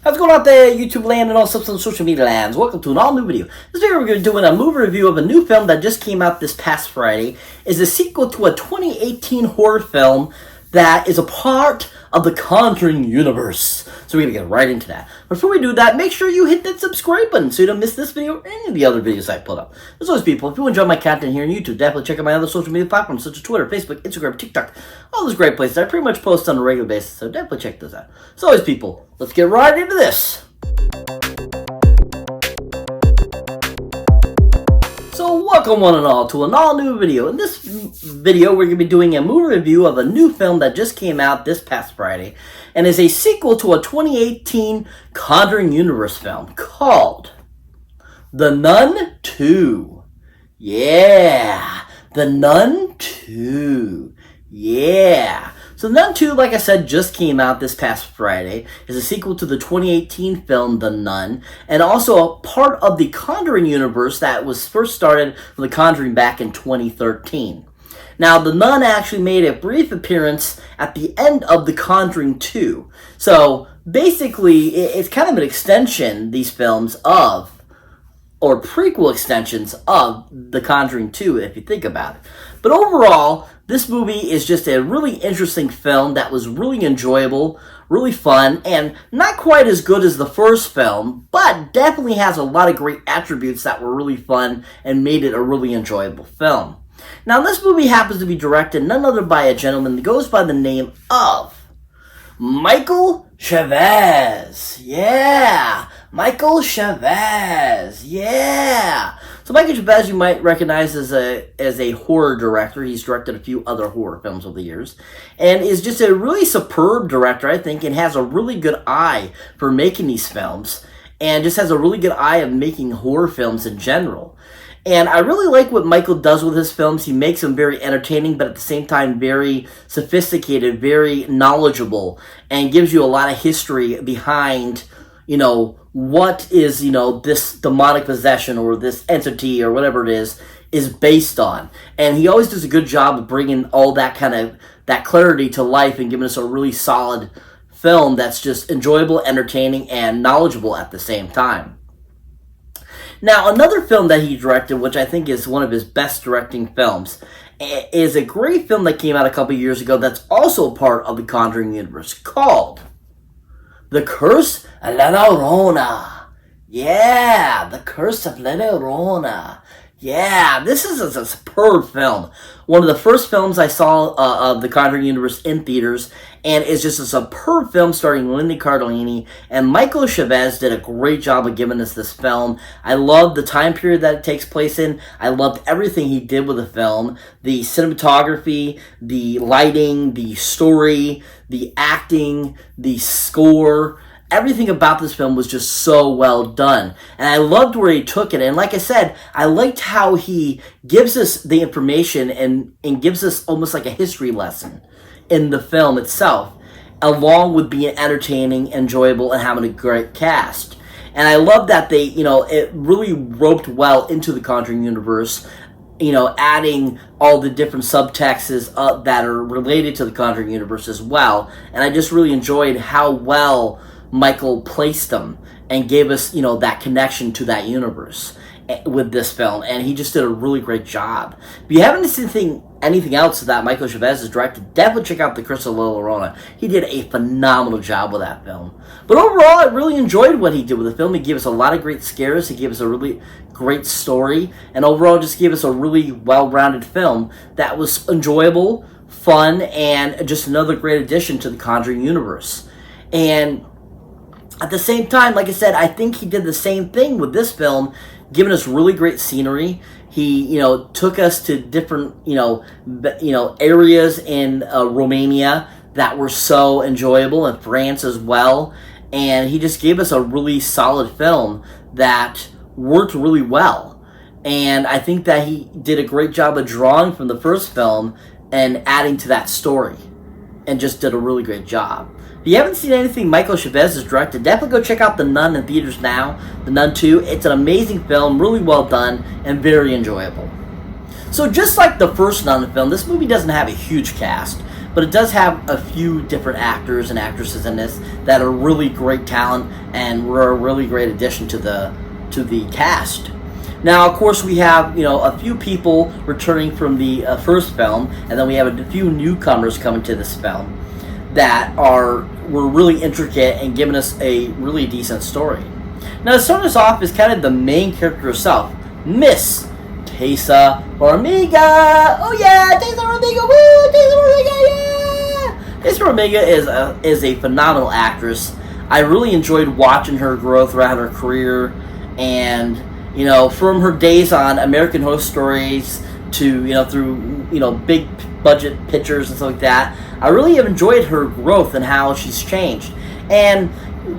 How's it going out there, YouTube land and all substance on social media lands? Welcome to an all-new video. This video we're going to be doing a movie review of a new film that just came out this past Friday. It's a sequel to a 2018 horror film that is a part of the Conjuring universe. So we're going to get right into that. Before we do that, make sure you hit that subscribe button so you don't miss this video or any of the other videos I put up. As always, people, if you enjoy my content here on YouTube, definitely check out my other social media platforms such as Twitter, Facebook, Instagram, TikTok, all those great places I pretty much post on a regular basis, so definitely check those out. As always, people, let's get right into this. So welcome one and all to an all-new video. In this video, we're going to be doing a movie review of a new film that just came out this past Friday and is a sequel to a 2018 Conjuring Universe film called The Nun 2. Yeah, The Nun 2. Yeah. So Nun 2, like I said, just came out this past Friday. It's a sequel to the 2018 film The Nun, and also a part of the Conjuring universe that was first started with The Conjuring back in 2013. Now, The Nun actually made a brief appearance at the end of The Conjuring 2. So, basically, it's kind of an extension, these films, of or prequel extensions of The Conjuring 2, if you think about it. But overall, this movie is just a really interesting film that was really enjoyable, really fun, and not quite as good as the first film, but definitely has a lot of great attributes that were really fun and made it a really enjoyable film. Now, this movie happens to be directed none other by a gentleman that goes by the name of Michael Chavez. Yeah, Michael Chavez. Yeah. So Michael Chavez, you might recognize as a horror director. He's directed a few other horror films over the years, and is just a really superb director, I think, and has a really good eye for making these films, and just has a really good eye of making horror films in general. And I really like what Michael does with his films. He makes them very entertaining, but at the same time very sophisticated, very knowledgeable, and gives you a lot of history behind, what is, this demonic possession or this entity or whatever it is based on. And he always does a good job of bringing all that that clarity to life and giving us a really solid film that's just enjoyable, entertaining, and knowledgeable at the same time. Now, another film that he directed, which I think is one of his best directing films, is a great film that came out a couple years ago that's also part of the Conjuring universe called The Curse of La Llorona. Yeah, The Curse of La Llorona. Yeah, this is a superb film. One of the first films I saw of the Conjuring universe in theaters, and it's just a superb film starring Linda Cardellini, and Michael Chavez did a great job of giving us this film. I loved the time period that it takes place in. I loved everything he did with the film. The cinematography, the lighting, the story, the acting, the score. Everything about this film was just so well done. And I loved where he took it. And like I said, I liked how he gives us the information and gives us almost like a history lesson in the film itself, along with being entertaining, enjoyable, and having a great cast. And I love that they, it really roped well into the Conjuring universe, adding all the different subtexts that are related to the Conjuring universe as well. And I just really enjoyed how well Michael placed them and gave us, that connection to that universe with this film, and he just did a really great job. If you haven't seen anything else that Michael Chavez has directed, definitely check out The Curse of La Llorona. He did a phenomenal job with that film. But overall, I really enjoyed what he did with the film. He gave us a lot of great scares. He gave us a really great story, and overall just gave us a really well-rounded film that was enjoyable, fun, and just another great addition to the Conjuring universe. And at the same time, like I said, I think he did the same thing with this film, giving us really great scenery. He, took us to different, areas in Romania that were so enjoyable, and France as well. And he just gave us a really solid film that worked really well. And I think that he did a great job of drawing from the first film and adding to that story, and just did a really great job. If you haven't seen anything Michael Chavez has directed, definitely go check out The Nun in theaters now, The Nun 2. It's an amazing film, really well done, and very enjoyable. So just like the first Nun film, this movie doesn't have a huge cast, but but it does have a few different actors and actresses in this that are really great talent and were a really great addition to the cast. Now, of course, we have a few people returning from the first film, and then we have a few newcomers coming to this film that were really intricate and giving us a really decent story. Now, to start us off is kind of the main character herself, Miss Taysa Farmiga. Oh yeah, Taysa Farmiga! Woo, Taysa Farmiga! Yeah. Taysa Farmiga is a phenomenal actress. I really enjoyed watching her grow throughout her career, and from her days on American Horror Stories to through big budget pictures and stuff like that. I really have enjoyed her growth and how she's changed. And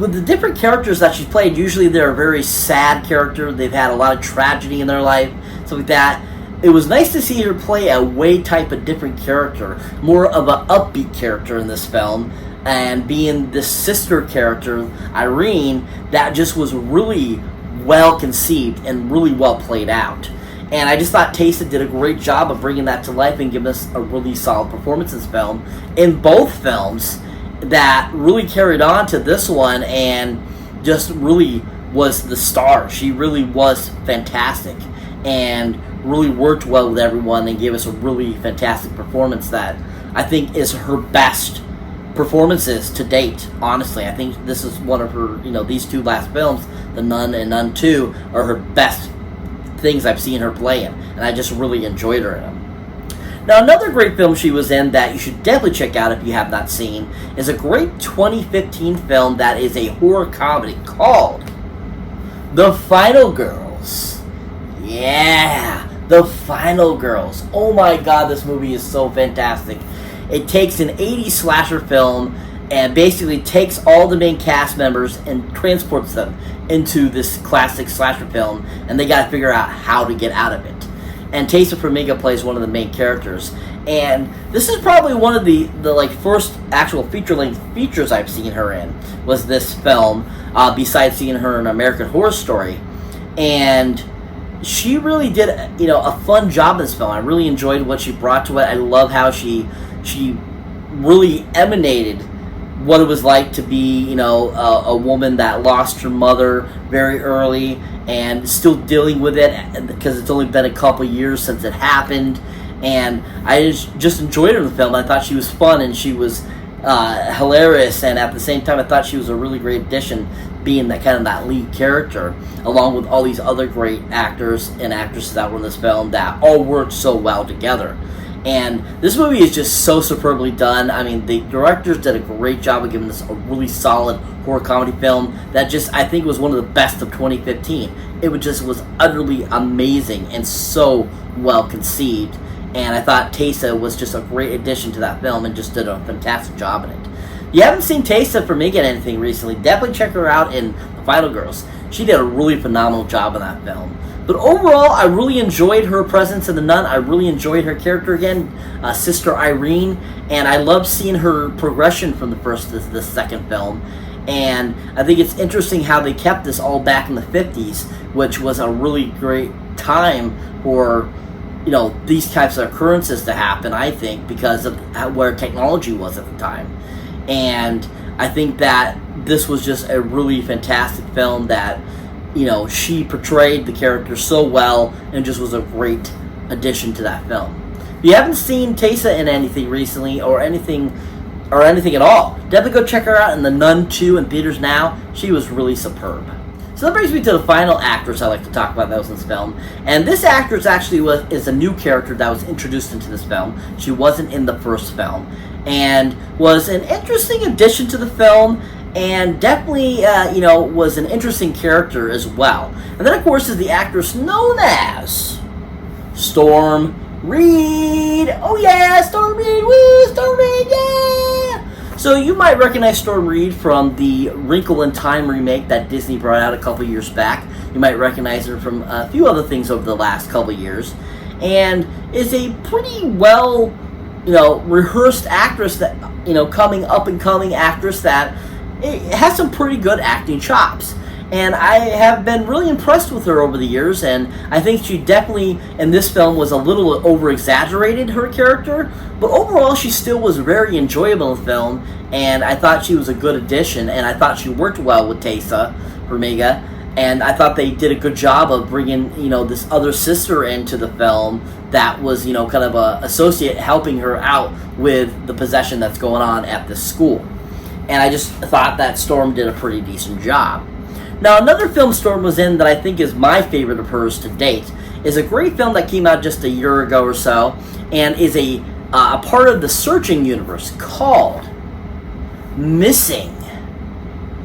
with the different characters that she's played, usually they're a very sad character. They've had a lot of tragedy in their life, stuff like that. It was nice to see her play a way type of different character, more of an upbeat character in this film, and being this sister character, Irene, that just was really well conceived and really well played out. And I just thought Taysa did a great job of bringing that to life and giving us a really solid performance in this film, in both films, that really carried on to this one and just really was the star. She really was fantastic and really worked well with everyone and gave us a really fantastic performance that I think is her best performances to date. Honestly, I think this is one of her, these two last films, The Nun and Nun 2, are her best things I've seen her play in, and I just really enjoyed her in them. Now, another great film she was in that you should definitely check out if you have not seen is a great 2015 film that is a horror comedy called The Final Girls. Yeah, The Final Girls. Oh my god, this movie is so fantastic. It takes an 80s slasher film and basically takes all the main cast members and transports them into this classic slasher film, and they got to figure out how to get out of it. And Taysa Farmiga plays one of the main characters. And this is probably one of the first actual feature-length features I've seen her in, was this film, besides seeing her in American Horror Story. And she really did, a fun job in this film. I really enjoyed what she brought to it. I love how she really emanated what it was like to be, a woman that lost her mother very early and still dealing with it because it's only been a couple years since it happened. And I just enjoyed her in the film. I thought she was fun and she was hilarious, and at the same time I thought she was a really great addition, being that lead character, along with all these other great actors and actresses that were in this film that all worked so well together. And this movie is just so superbly done. I mean, the directors did a great job of giving this a really solid horror comedy film that I think was one of the best of 2015. It was utterly amazing and so well conceived. And I thought Taysa was just a great addition to that film and just did a fantastic job in it. If you haven't seen Taysa Farmiga in anything recently, definitely check her out in The Final Girls. She did a really phenomenal job in that film. But overall, I really enjoyed her presence in The Nun. I really enjoyed her character again, Sister Irene, and I love seeing her progression from the first to the second film. And I think it's interesting how they kept this all back in the 50s, which was a really great time for these types of occurrences to happen, I think, because of where technology was at the time. And I think that this was just a really fantastic film that she portrayed the character so well and just was a great addition to that film. If you haven't seen Taysa in anything recently or anything at all, definitely go check her out in The Nun 2 in theaters now. She was really superb. So that brings me to the final actress I like to talk about that was in this film. And this actress actually is a new character that was introduced into this film. She wasn't in the first film. And was an interesting addition to the film, and definitely, was an interesting character as well. And then, of course, is the actress known as Storm Reid. Oh yeah, Storm Reid, woo, Storm Reid, yeah! So you might recognize Storm Reid from the Wrinkle in Time remake that Disney brought out a couple years back. You might recognize her from a few other things over the last couple years. And is a pretty well, rehearsed actress that, coming up and coming actress that it has some pretty good acting chops. and I have been really impressed with her over the years, and I think she definitely, in this film, was a little over-exaggerated, her character, but overall she still was very enjoyable in the film, and I thought she was a good addition, and I thought she worked well with Teysa Farmiga, and I thought they did a good job of bringing, this other sister into the film that was, kind of a associate helping her out with the possession that's going on at this school. And I just thought that Storm did a pretty decent job. Now, another film Storm was in that I think is my favorite of hers to date is a great film that came out just a year ago or so, and is a part of the Searching universe called Missing.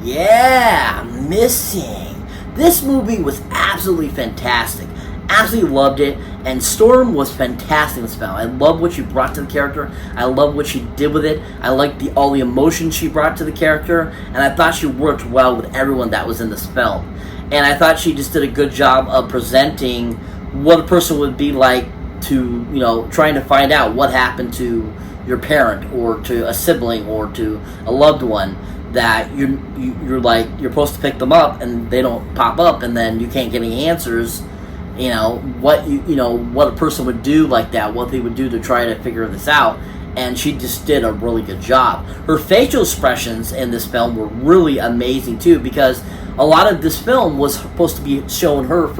Yeah, Missing. This movie was absolutely fantastic. Absolutely loved it, and Storm was fantastic in this film. I love what she brought to the character. I love what she did with it. I liked all the emotion she brought to the character, and I thought she worked well with everyone that was in this film. And I thought she just did a good job of presenting what a person would be like to, trying to find out what happened to your parent or to a sibling or to a loved one, that you're supposed to pick them up and they don't pop up, and then you can't get any answers. What a person would do like that, what they would do to try to figure this out, and she just did a really good job. Her facial expressions in this film were really amazing too, because a lot of this film was supposed to be showing her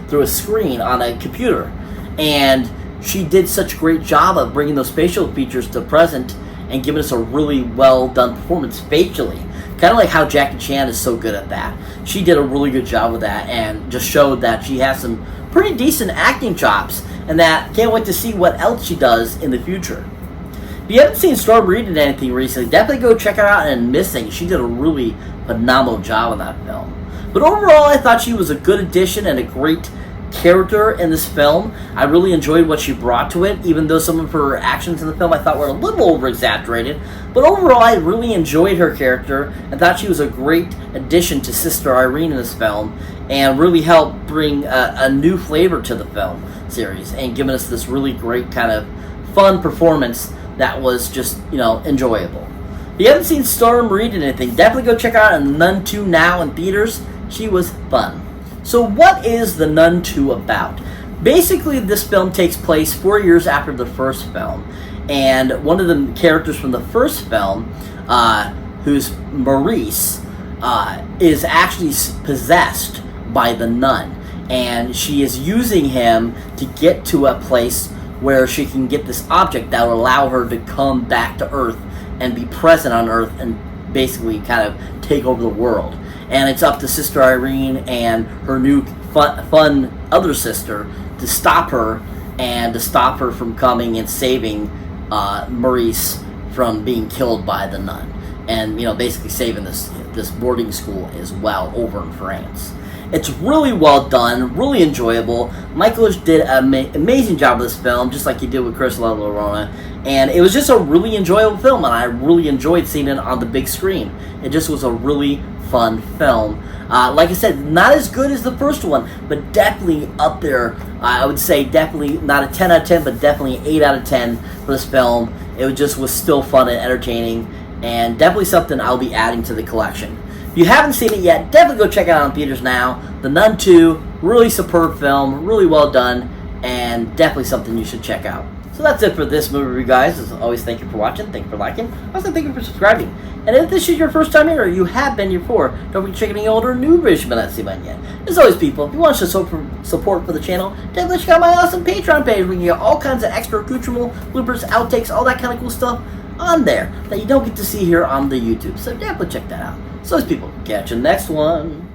through a screen on a computer, and she did such a great job of bringing those facial features to present and giving us a really well done performance facially. Kind of like how Jackie Chan is so good at that. She did a really good job with that and just showed that she has some pretty decent acting chops, and that can't wait to see what else she does in the future. If you haven't seen Storm Reid in anything recently, definitely go check her out in Missing. She did a really phenomenal job in that film. But overall, I thought she was a good addition and a great character in this film. I really enjoyed what she brought to it, even though some of her actions in the film I thought were a little over-exaggerated. But overall, I really enjoyed her character and thought she was a great addition to Sister Irene in this film, and really helped bring a new flavor to the film series and giving us this really great kind of fun performance that was just, enjoyable. If you haven't seen Storm Reid in anything, definitely go check her out in The Nun 2 now in theaters. She was fun. So what is The Nun 2 about? Basically, this film takes place 4 years after the first film, and one of the characters from the first film, who's Maurice, is actually possessed by the nun, and she is using him to get to a place where she can get this object that will allow her to come back to Earth and be present on Earth and basically kind of take over the world. And it's up to Sister Irene and her new fun other sister to stop her, and to stop her from coming and saving Maurice from being killed by the nun, and basically saving this boarding school as well over in France. It's really well done, really enjoyable. Michael did an amazing job with this film, just like he did with Chris LaLorona, and it was just a really enjoyable film, and I really enjoyed seeing it on the big screen. It just was a really fun film. Like I said, not as good as the first one, but definitely up there. I would say definitely not a 10 out of 10, but definitely 8 out of 10 for this film. It was still fun and entertaining, and definitely something I'll be adding to the collection. If you haven't seen it yet, definitely go check it out in theaters now. The Nun 2, really superb film, really well done, and definitely something you should check out. So that's it for this movie review, guys. As always, thank you for watching, thank you for liking, also thank you for subscribing. And if this is your first time here, or you have been here before, don't forget to check any older new videos but not seen mine yet. As always, people, if you want to show support for the channel, definitely check out my awesome Patreon page where you can get all kinds of extra accoutrement, bloopers, outtakes, all that kind of cool stuff on there that you don't get to see here on the YouTube. So definitely check that out. So as people, catch you next one.